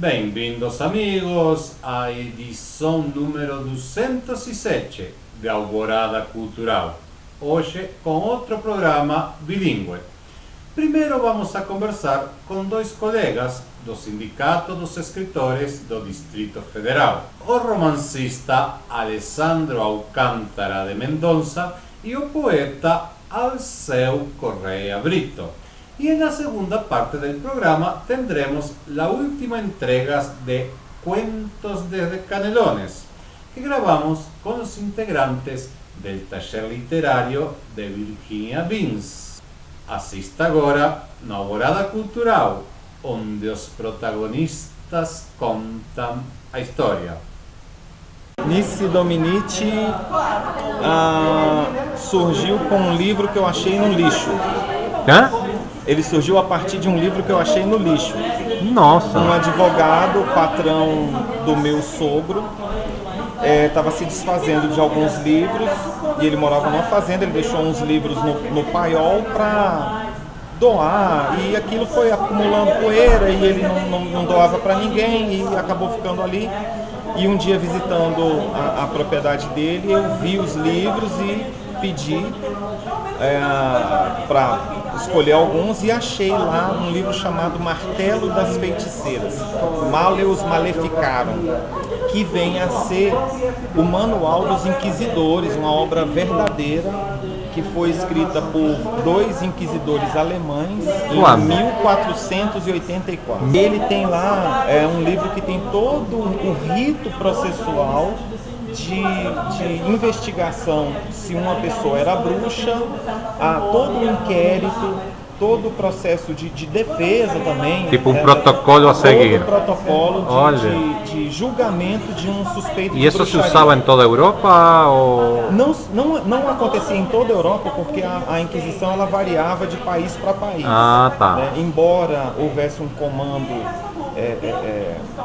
Bem-vindos, amigos, à edição número 207 de Alvorada Cultural. Hoje com outro programa bilíngue. Primeiro vamos a conversar com dois colegas do Sindicato dos Escritores do Distrito Federal, o romancista Alessandro Alcântara de Mendonça e o poeta Alceu Correa Brito. Y en la segunda parte del programa tendremos la última entrega de Cuentos desde Canelones, que grabamos con los integrantes del taller literario de Virginia Vins. Assista agora na Alvorada Cultural, onde os protagonistas contam a história. Nice Dominici surgiu com um livro que eu achei no lixo. Hã? Ele surgiu a partir de um livro que eu achei no lixo. Nossa! Um advogado, patrão do meu sogro, estava se desfazendo de alguns livros e ele morava numa fazenda, ele deixou uns livros no paiol para doar e aquilo foi acumulando poeira e ele não doava para ninguém e acabou ficando ali. E um dia visitando a propriedade dele, eu vi os livros e pedi para escolher alguns e achei lá um livro chamado Martelo das Feiticeiras, Maleus Maleficarum, que vem a ser o Manual dos Inquisidores, uma obra verdadeira que foi escrita por dois inquisidores alemães em 1484. Ele tem lá um livro que tem todo o rito processual de investigação, se uma pessoa era bruxa, todo o inquérito, todo o processo de defesa também. Tipo um protocolo a seguir. Todo o protocolo de julgamento de um suspeito de E isso bruxaria. se usava em toda a Europa? Ou... Não acontecia em toda a Europa, porque a Inquisição ela variava de país para país. Ah, tá. Embora houvesse um comando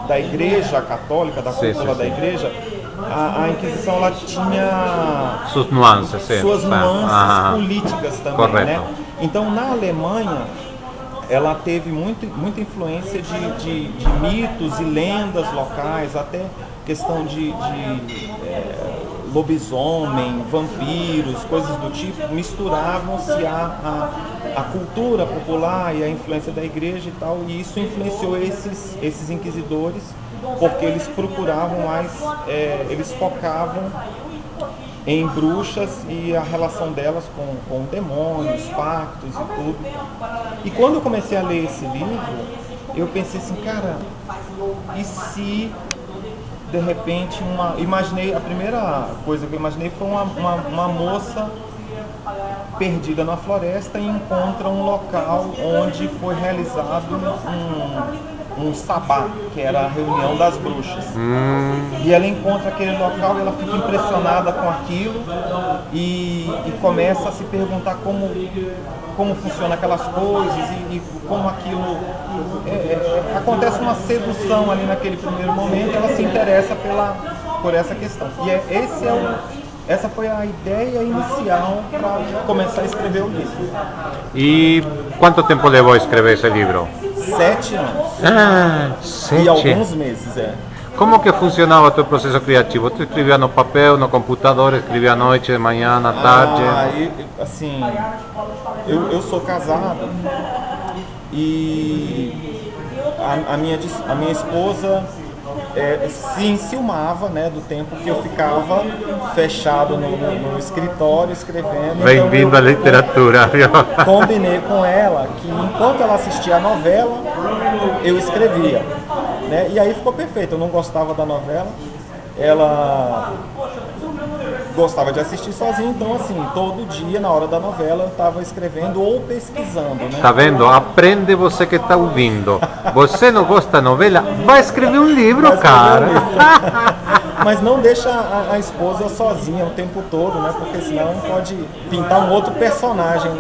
da Igreja Católica, da cúpula da Igreja, a Inquisição ela tinha suas nuances, sim. Suas nuances políticas também, correto. né? Então, na Alemanha, ela teve muita influência de mitos e lendas locais, até questão de lobisomem, vampiros, coisas do tipo, misturavam-se a cultura popular e a influência da igreja e tal, e isso influenciou esses inquisidores, porque eles procuravam mais, eles focavam em bruxas e a relação delas com demônios, pactos e tudo. E quando eu comecei a ler esse livro, eu pensei assim, cara, e se de repente a primeira coisa que eu imaginei foi uma moça perdida na floresta e encontra um local onde foi realizado um sabá, que era a reunião das bruxas. E ela encontra aquele local e ela fica impressionada com aquilo e começa a se perguntar como funcionam aquelas coisas e como aquilo... acontece uma sedução ali naquele primeiro momento e ela se interessa por essa questão. E essa foi a ideia inicial para começar a escrever o livro. E quanto tempo levou a escrever esse livro? 7 anos. 7. E alguns meses, Como que funcionava o teu processo criativo? Tu escrevia no papel, no computador, escrevia à noite, de manhã, à tarde? Assim, eu sou casado e a minha esposa se enciumava, né, do tempo que eu ficava fechado no escritório escrevendo. Bem-vindo à literatura. Combinei com ela que enquanto ela assistia a novela, eu escrevia, né? E aí ficou perfeito. Eu não gostava da novela, ela gostava de assistir sozinha, então assim, todo dia na hora da novela eu estava escrevendo ou pesquisando, né? Tá vendo? Aprende você que está ouvindo. Você não gosta da novela? Vai escrever um livro, cara. Mas não deixa a esposa sozinha o tempo todo, né? Porque senão pode pintar um outro personagem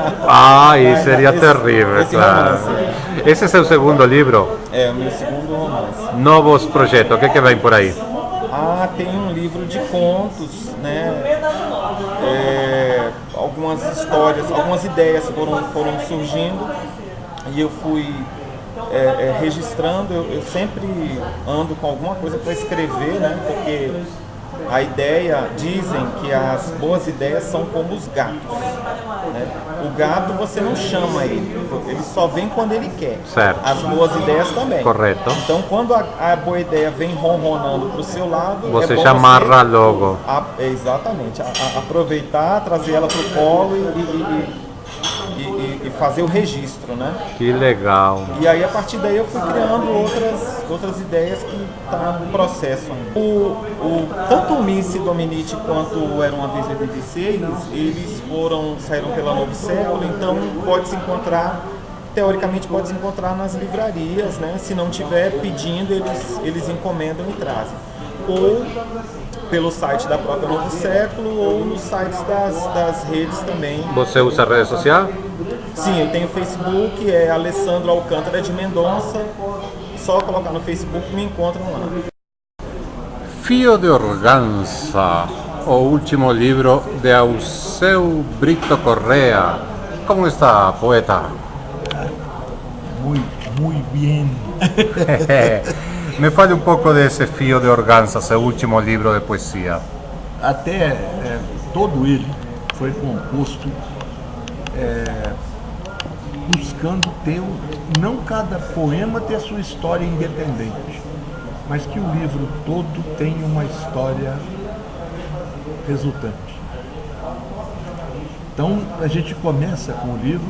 isso seria terrível, claro. Romance. Esse é seu segundo livro? É, o meu segundo romance. Novos projetos, o que vem por aí? Tem um livro de contos, né? Algumas histórias, algumas ideias foram surgindo e eu fui registrando, eu sempre ando com alguma coisa para escrever, né? Porque a ideia, dizem que as boas ideias são como os gatos, né? O gato você não chama ele só vem quando ele quer. Certo. As boas ideias também. Correto. Então quando a boa ideia vem ronronando para o seu lado, Você bom já amarra logo. Exatamente, aproveitar, trazer ela para o colo e fazer o registro, né? Que legal. E aí a partir daí eu fui criando outras ideias que tá no processo ainda. Tanto o Miss Dominici quanto o Era Uma Vez 86, eles saíram pela Novo Século, então teoricamente pode se encontrar nas livrarias, né? Se não tiver pedindo, eles encomendam e trazem. Ou pelo site da própria Novo Século ou nos sites das redes também. Você usa rede social? Sim, eu tenho Facebook, é Alessandro Alcântara de Mendonça. Só colocar no Facebook me encontram lá. Fio de Organza, o último livro de Alceu Brito Correa. Como está, poeta? Muy bien. Me fale um pouco desse Fio de Organza, seu último livro de poesia. Até todo ele foi composto buscando não cada poema ter a sua história independente, mas que o livro todo tenha uma história resultante. Então a gente começa com o livro.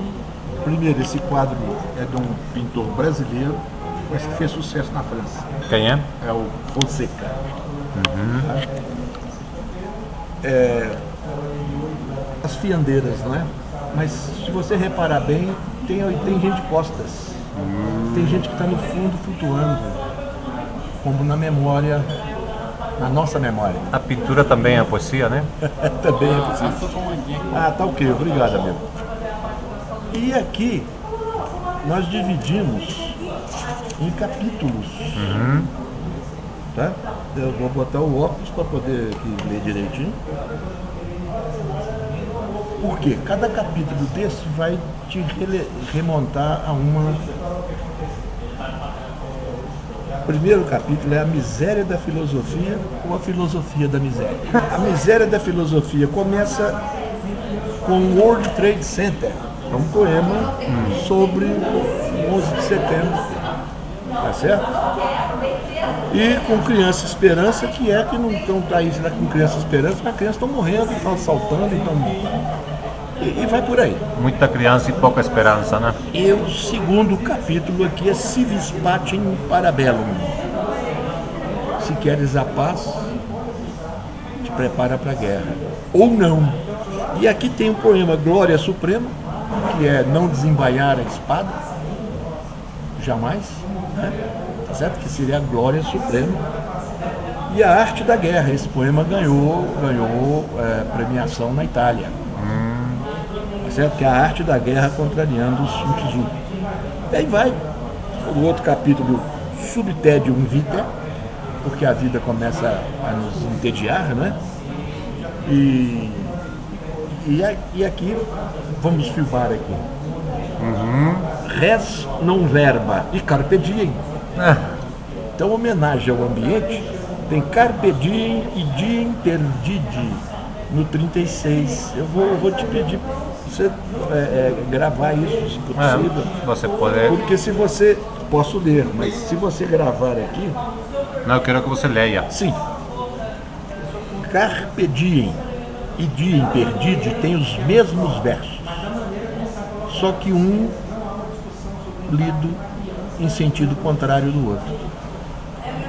Primeiro, esse quadro é de um pintor brasileiro, mas que fez sucesso na França. Quem é? É o Fonseca. As fiandeiras, não é? Mas se você reparar bem, tem gente de costas. Tem gente que está no fundo flutuando, como na memória, na nossa memória. A pintura também é poesia, né? Também é possível. Ah, tá ok, obrigado, amigo. E aqui nós dividimos em capítulos. Tá? Eu vou botar o óculos para poder aqui ler direitinho. Porque cada capítulo do texto vai te remontar a uma. O primeiro capítulo é a miséria da filosofia ou a filosofia da miséria. A miséria da filosofia começa com o World Trade Center. É um poema sobre o 11 de setembro, tá certo? E com Criança Esperança, que não estão aí com Criança Esperança, porque as crianças estão morrendo, estão assaltando, e vai por aí. Muita criança e pouca esperança, né? E o segundo capítulo aqui é Civis Pacem Parabellum. Se queres a paz, te prepara para a guerra. Ou não. E aqui tem o poema Glória Suprema, que é não desembaiar a espada, jamais, né? Tá certo? Que seria a glória suprema. E a arte da guerra, esse poema ganhou premiação na Itália. Tá certo? Que é a arte da guerra contrariando os Sun Tzu. E aí vai o outro capítulo, Subtedium Vitae, porque a vida começa a nos entediar, né? E aqui, vamos filmar aqui. Res non verba e carpe diem. Então, homenagem ao ambiente, tem carpe diem e diem perdidi, no 36. Eu vou te pedir para você gravar isso, se possível. Você pode. Porque se você... Posso ler, mas se você gravar aqui... Não, eu quero que você leia. Sim. Carpe diem e diem perdidi tem os mesmos versos, só que um lido em sentido contrário do outro.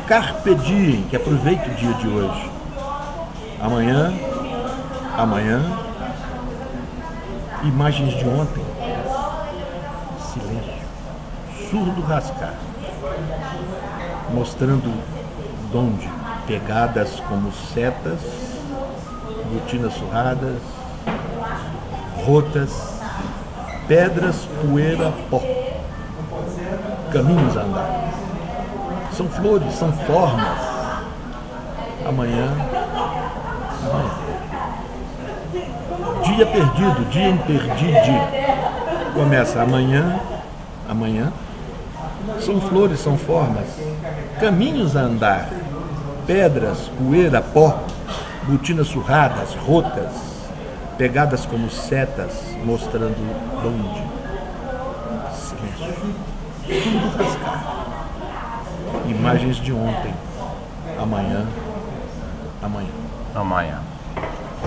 Carpe diem, que aproveite o dia de hoje. Amanhã, imagens de ontem, silêncio, surdo rascar, mostrando donde pegadas como setas, botinas surradas, rotas, pedras, poeira, pó, caminhos a andar. São flores, são formas. Amanhã. Dia perdido, dia imperdide. Começa amanhã, São flores, são formas, caminhos a andar, pedras, poeira, pó, botinas surradas, rotas, pegadas como setas, mostrando onde. Silêncio. Tudo rasgado. Imagens de ontem, amanhã. Amanhã.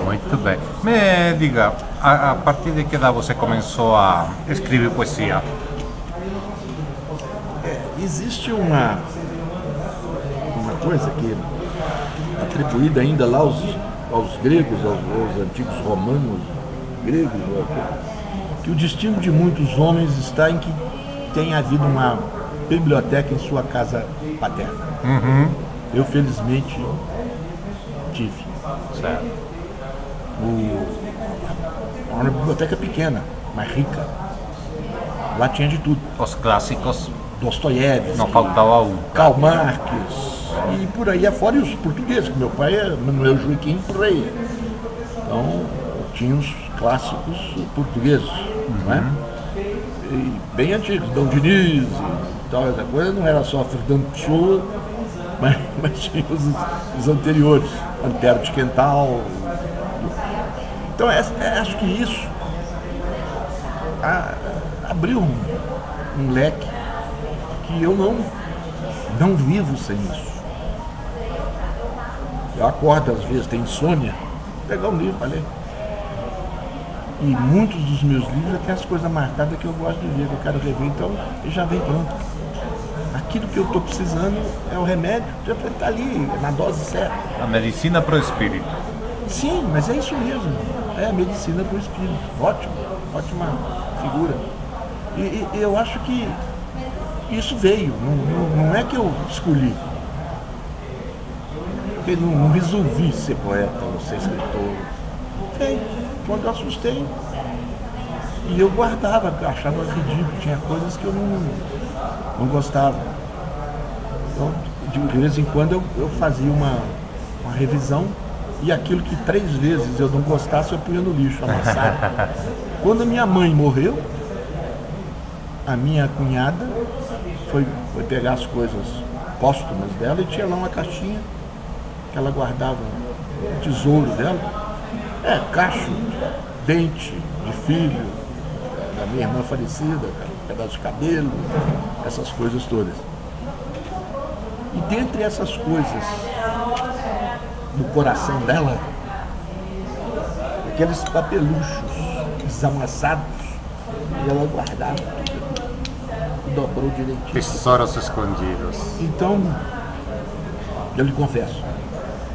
Muito bem. Me diga, a partir de que idade você começou a escrever poesia? Existe uma coisa que atribuída ainda lá aos gregos, aos antigos romanos, gregos, que o destino de muitos homens está em que tem havido uma biblioteca em sua casa paterna. Eu, felizmente, tive. Certo. Uma biblioteca pequena, mas rica. Lá tinha de tudo. Os clássicos, Dostoiévski, não faltava um. Karl Marx e por aí afora, e os portugueses, que meu pai é Manuel Joaquim Rei. Então, tinha os clássicos portugueses, não é? E bem antigos, Dom Diniz e tal, essa coisa, não era só Fernando Pessoa, mas tinha os anteriores, Antero de Quental. Então, acho que isso abriu um leque que eu não vivo sem isso. Eu acordo às vezes, tenho insônia, vou pegar um livro para ler. E muitos dos meus livros têm as coisas marcadas que eu gosto de ver, que eu quero rever, então ele já vem pronto. Aquilo que eu estou precisando é o remédio, já está ali, na dose certa. A medicina para o espírito. Sim, mas é isso mesmo. É a medicina para o espírito. Ótimo, ótima figura. E eu acho que isso veio, não é que eu escolhi. Eu não resolvi ser poeta ou ser escritor. Veio. Quando eu assustei, e eu guardava, achava ridículo, tinha coisas que eu não gostava. Então, de vez em quando eu fazia uma revisão, e aquilo que 3 vezes eu não gostasse, eu punha no lixo, amassado. Quando a minha mãe morreu, a minha cunhada foi pegar as coisas póstumas dela e tinha lá uma caixinha que ela guardava, o tesouro dela. Cacho, dente de filho, da minha irmã falecida, pedaço de cabelo, essas coisas todas. E dentre essas coisas, no coração dela, aqueles papeluchos desamassados, e ela guardava tudo, dobrou direitinho. Tesouros escondidos. Então, eu lhe confesso,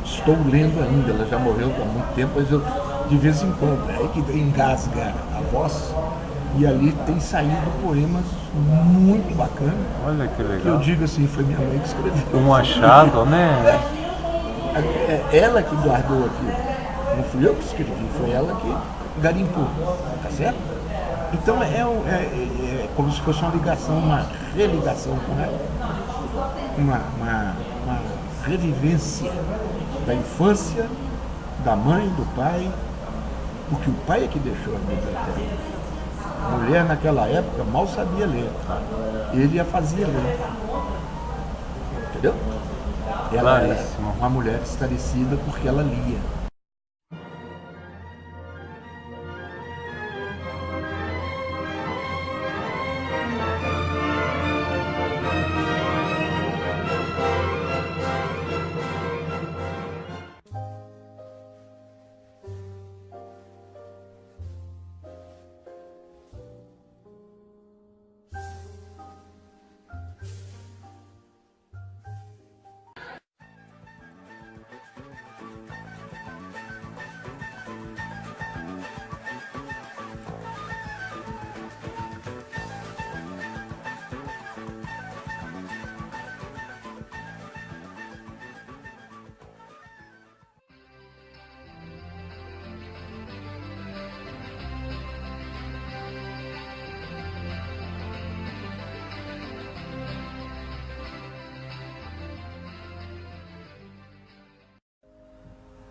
estou lendo ainda, ela já morreu há muito tempo, mas eu, de vez em quando, é que engasga a voz, e ali tem saído poemas muito bacanas. Olha que legal. Que eu digo assim, foi minha mãe que escreveu. Um achado, né? É ela que guardou aquilo. Não fui eu que escrevi, foi ela que garimpou, tá certo? Então é como se fosse uma ligação, uma religação com ela, uma revivência da infância, da mãe, do pai, porque o pai é que deixou a biblioteca. A mulher naquela época mal sabia ler, ele a fazia ler, entendeu? Ela é uma mulher esclarecida porque ela lia.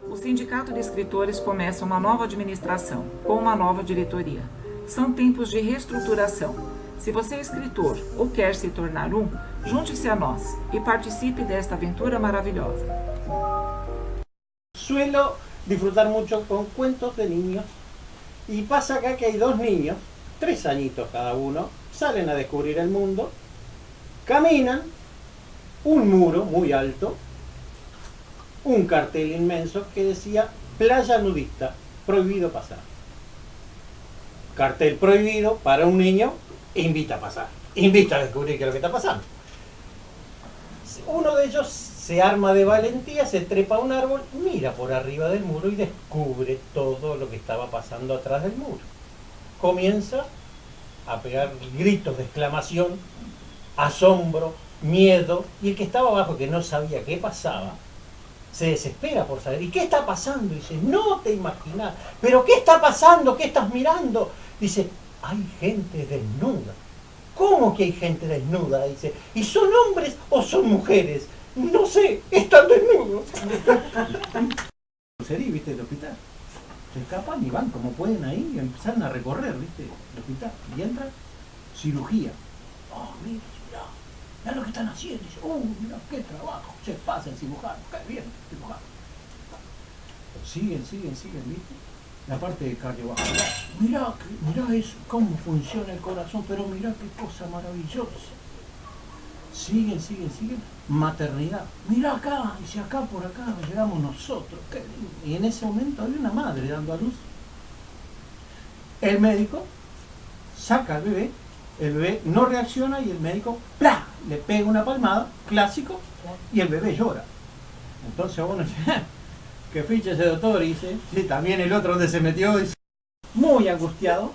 O Sindicato de Escritores começa uma nova administração, com uma nova diretoria. São tempos de reestruturação. Se você é escritor ou quer se tornar um, junte-se a nós e participe desta aventura maravilhosa. Suelo disfrutar mucho con cuentos de niños y pasa acá que hay dos niños, 3 añitos cada uno, salen a descubrir el mundo, caminan un muro muy alto, un cartel inmenso que decía playa nudista, prohibido pasar. Cartel prohibido para un niño, invita a pasar, invita a descubrir qué es lo que está pasando. Uno de ellos se arma de valentía, se trepa a un árbol, mira por arriba del muro y descubre todo lo que estaba pasando atrás del muro. Comienza a pegar gritos de exclamación, asombro, miedo, y el que estaba abajo, que no sabía qué pasaba, se desespera por saber, ¿y qué está pasando? Dice, no te imaginas, ¿pero qué está pasando? ¿Qué estás mirando? Dice, hay gente desnuda. ¿Cómo que hay gente desnuda? Dice, ¿y son hombres o son mujeres? No sé, están desnudos. Sería, ¿viste? El hospital. Se escapan y van como pueden ahí y empiezan a recorrer, ¿viste? El hospital. Y entra, cirugía. Oh, mira, mirá lo que están haciendo. Dice, oh, mira, qué trabajo. Se pasa el cirujano, qué bien, cirujano. Siguen, ¿viste? La parte de cardiovascular. Mirá eso, cómo funciona el corazón, pero mirá qué cosa maravillosa. Siguen. Maternidad. Mirá acá, dice, acá por acá llegamos nosotros. Qué lindo. Y en ese momento hay una madre dando a luz. El médico saca al bebé, el bebé no reacciona y el médico ¡plá! Le pega una palmada, clásico, y el bebé llora. Entonces uno dice, que ficha ese doctor, y dice, sí, también el otro donde se metió, dice, muy angustiado,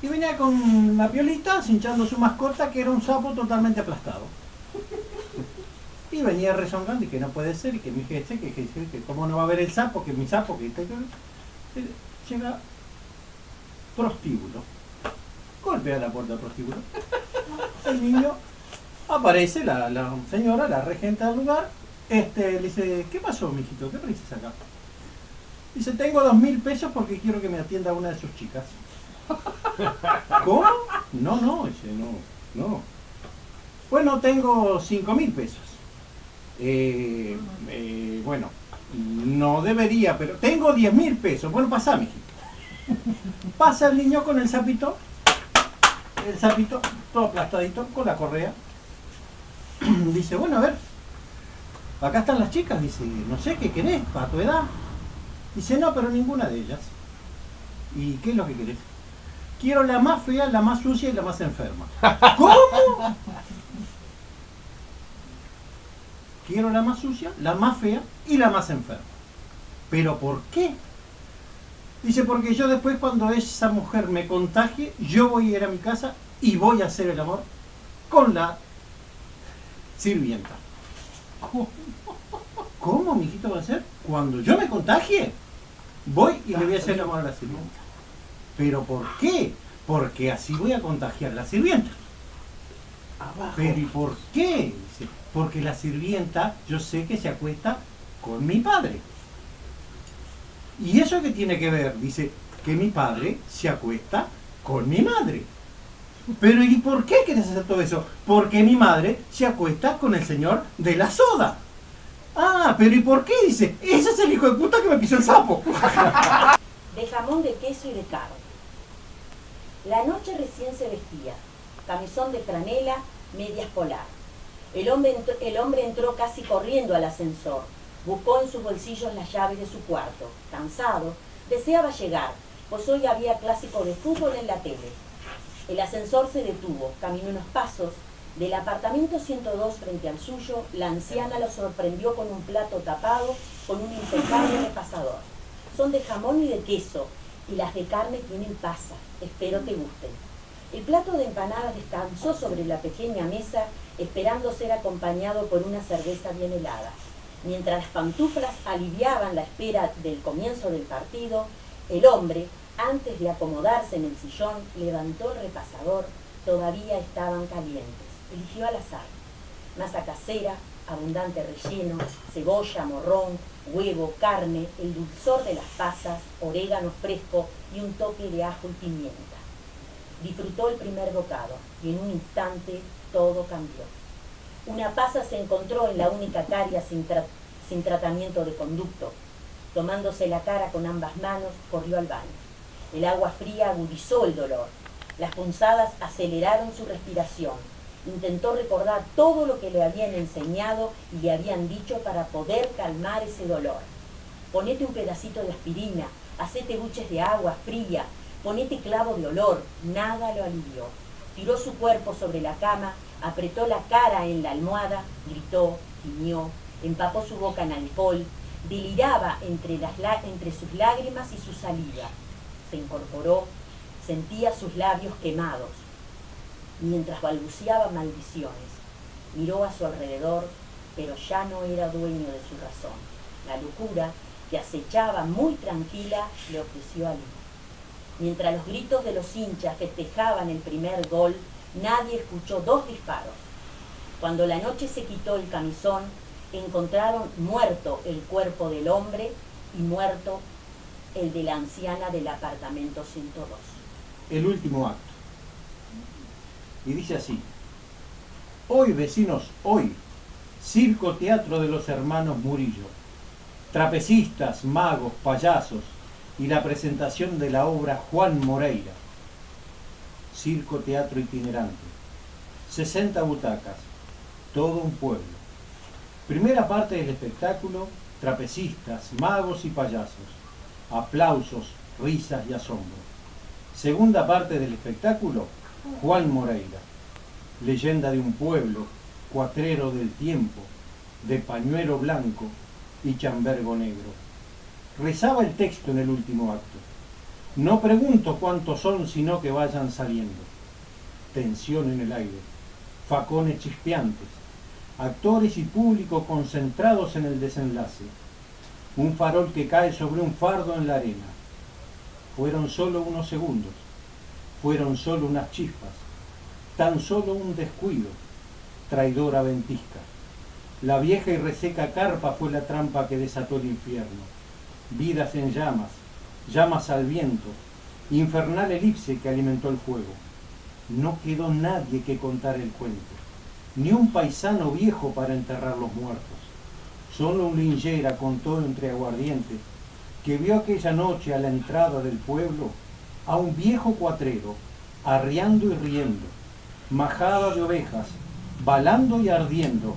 y venía con una piolita, cinchando su mascota, que era un sapo totalmente aplastado. Y venía rezongando y que no puede ser, y que mi jefe, que cómo no va a ver el sapo, que mi sapo, que llega prostíbulo. Golpea la puerta del prostíbulo. El niño aparece, la señora, la regenta del lugar, le dice, ¿qué pasó, mijito? ¿Qué traes acá? Dice, tengo 2.000 pesos porque quiero que me atienda una de sus chicas. ¿Cómo? No, dice, no. Bueno, tengo 5.000 pesos. Bueno, no debería, pero tengo 10.000 pesos. Bueno, pasa, mijito. Pasa el niño con el sapito todo aplastadito, con la correa. Dice, bueno, a ver, acá están las chicas. Dice, no sé, ¿qué querés para tu edad? Dice, no, pero ninguna de ellas. ¿Y qué es lo que querés? Quiero la más fea, la más sucia y la más enferma. ¿Cómo? Quiero la más sucia, la más fea y la más enferma. ¿Pero por qué? Dice, porque yo después cuando esa mujer me contagie, yo voy a ir a mi casa y voy a hacer el amor con la sirvienta. ¿Cómo, mijito, va a ser? Cuando yo me contagie, voy y le voy a hacer el amor a la sirvienta. ¿Pero por qué? Porque así voy a contagiar a la sirvienta. Abajo. ¿Pero y por qué? Dice, porque la sirvienta, yo sé que se acuesta con mi padre. ¿Y eso qué tiene que ver? Dice, que mi padre se acuesta con mi madre. Pero ¿y por qué quieres hacer todo eso? Porque mi madre se acuesta con el señor de la soda. Ah, pero ¿y por qué? Dice, ese es el hijo de puta que me pisó el sapo. De jamón, de queso y de carne. La noche recién se vestía, camisón de franela, medias polar. El hombre entró casi corriendo al ascensor. Buscó en sus bolsillos las llaves de su cuarto. Cansado, deseaba llegar, pues hoy había clásico de fútbol en la tele. El ascensor se detuvo, caminó unos pasos. Del apartamento 102 frente al suyo, la anciana lo sorprendió con un plato tapado con un impecable repasador. Son de jamón y de queso, y las de carne tienen pasa. Espero te gusten. El plato de empanadas descansó sobre la pequeña mesa, esperando ser acompañado por una cerveza bien helada. Mientras las pantuflas aliviaban la espera del comienzo del partido, el hombre, antes de acomodarse en el sillón, levantó el repasador. Todavía estaban calientes. Eligió al azar. Masa casera, abundante relleno, cebolla, morrón, huevo, carne, el dulzor de las pasas, orégano fresco y un toque de ajo y pimienta. Disfrutó el primer bocado y en un instante todo cambió. Una pasa se encontró en la única caria sin tratamiento de conducto. Tomándose la cara con ambas manos, corrió al baño. El agua fría agudizó el dolor. Las punzadas aceleraron su respiración. Intentó recordar todo lo que le habían enseñado y le habían dicho para poder calmar ese dolor. Ponete un pedacito de aspirina, hacete buches de agua fría, ponete clavo de olor, nada lo alivió. Tiró su cuerpo sobre la cama, apretó la cara en la almohada, gritó, gimió, empapó su boca en alcohol, deliraba entre sus lágrimas y su saliva. Se incorporó, sentía sus labios quemados, mientras balbuceaba maldiciones. Miró a su alrededor, pero ya no era dueño de su razón. La locura, que acechaba muy tranquila, le ofreció alivio. Mientras los gritos de los hinchas festejaban el primer gol, nadie escuchó 2 disparos. Cuando la noche se quitó el camisón, encontraron muerto el cuerpo del hombre y muerto el de la anciana del apartamento 102. El último acto. Y dice así: hoy, vecinos, hoy, circo teatro de los hermanos Murillo, trapecistas, magos, payasos y la presentación de la obra Juan Moreira. Circo teatro itinerante, 60 butacas, todo un pueblo. Primera parte del espectáculo, trapecistas, magos y payasos, aplausos, risas y asombro. Segunda parte del espectáculo, Juan Moreira, leyenda de un pueblo, cuatrero del tiempo, de pañuelo blanco y chambergo negro. Rezaba el texto en el último acto: no pregunto cuántos son, sino que vayan saliendo. Tensión en el aire, facones chispeantes, actores y público concentrados en el desenlace. Un farol que cae sobre un fardo en la arena. Fueron solo unos segundos, fueron solo unas chispas, tan solo un descuido, traidora ventisca. La vieja y reseca carpa fue la trampa que desató el infierno. Vidas en llamas, llamas al viento, infernal elipse que alimentó el fuego. No quedó nadie que contar el cuento, ni un paisano viejo para enterrar los muertos. Solo un linchera contó entre aguardientes que vio aquella noche a la entrada del pueblo a un viejo cuatrero, arriando y riendo, majada de ovejas, balando y ardiendo,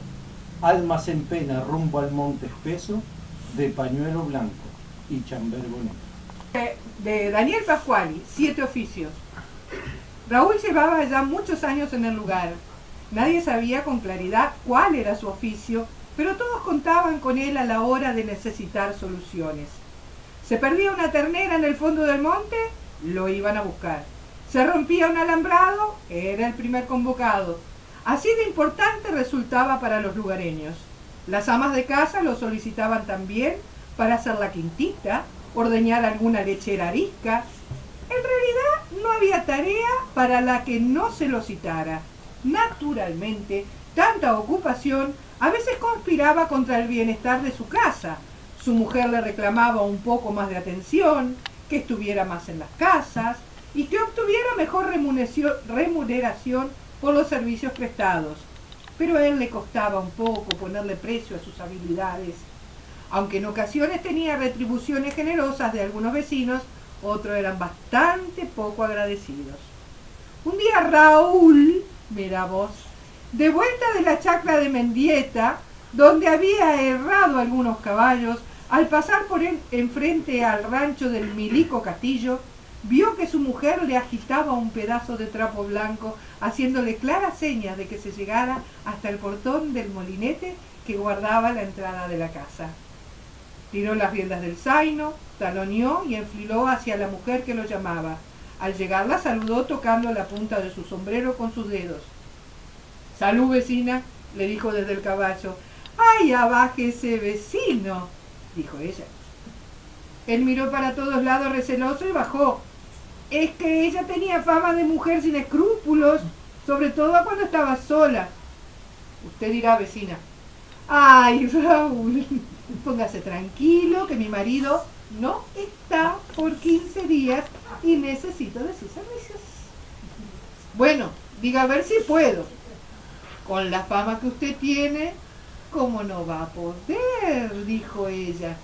almas en pena rumbo al monte espeso, de pañuelo blanco y chambergo negro. De Daniel Pascuali, 7 oficios. Raúl llevaba ya muchos años en el lugar. Nadie sabía con claridad cuál era su oficio, pero todos contaban con él a la hora de necesitar soluciones. Se perdía una ternera en el fondo del monte, lo iban a buscar. Se rompía un alambrado, era el primer convocado. Así de importante resultaba para los lugareños. Las amas de casa lo solicitaban también para hacer la quintita, ordeñar alguna lechera arisca. En realidad no había tarea para la que no se lo citara. Naturalmente, tanta ocupación a veces conspiraba contra el bienestar de su casa. Su mujer le reclamaba un poco más de atención, que estuviera más en las casas y que obtuviera mejor remuneración por los servicios prestados. Pero a él le costaba un poco ponerle precio a sus habilidades. Aunque en ocasiones tenía retribuciones generosas de algunos vecinos, otros eran bastante poco agradecidos. Un día Raúl, mira vos, de vuelta de la chacra de Mendieta, donde había errado algunos caballos, al pasar por enfrente al rancho del Milico Castillo, vio que su mujer le agitaba un pedazo de trapo blanco, haciéndole claras señas de que se llegara hasta el portón del molinete que guardaba la entrada de la casa. Tiró las riendas del zaino, taloneó y enfiló hacia la mujer que lo llamaba. Al llegar la saludó tocando la punta de su sombrero con sus dedos. «Salud, vecina», le dijo desde el caballo. «¡Ay, abájese, vecino!», dijo ella. Él miró para todos lados receloso y bajó. Es que ella tenía fama de mujer sin escrúpulos, sobre todo cuando estaba sola. Usted dirá, vecina. «Ay, Raúl, póngase tranquilo que mi marido no está por 15 días y necesito de sus servicios». Bueno, diga a ver si puedo. Con la fama que usted tiene, ¿cómo no va a poder?, dijo ella.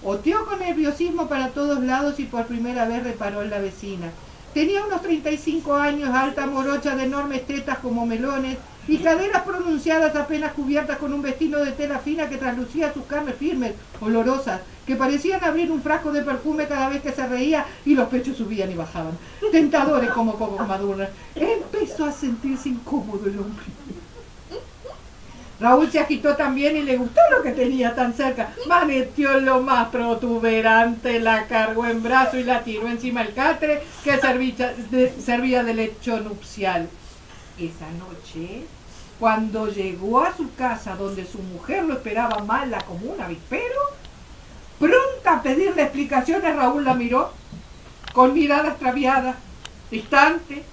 Oteó con nerviosismo para todos lados y por primera vez reparó en la vecina. Tenía unos 35 años, alta, morocha, de enormes tetas como melones y caderas pronunciadas apenas cubiertas con un vestido de tela fina que traslucía sus carnes firmes, olorosas, que parecían abrir un frasco de perfume cada vez que se reía y los pechos subían y bajaban, tentadores como cocos maduros. Empezó a sentirse incómodo el hombre. Raúl se agitó también y le gustó lo que tenía tan cerca. Maneteó lo más protuberante, la cargó en brazo y la tiró encima del catre que servía de lecho nupcial. Esa noche, cuando llegó a su casa donde su mujer lo esperaba mala como un avispero, pronta a pedirle explicaciones, Raúl la miró con mirada extraviada, distante,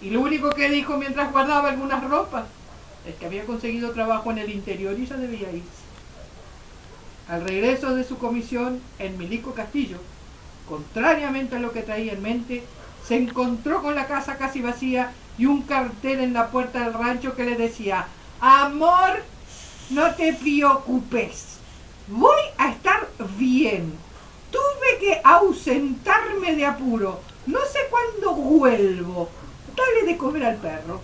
y lo único que dijo mientras guardaba algunas ropas es que había conseguido trabajo en el interior y ya debía irse. Al regreso de su comisión en Milico Castillo, contrariamente a lo que traía en mente, se encontró con la casa casi vacía y un cartel en la puerta del rancho que le decía: amor, no te preocupes, voy a estar bien. Tuve que ausentarme de apuro, no sé cuándo vuelvo. Dale de comer al perro.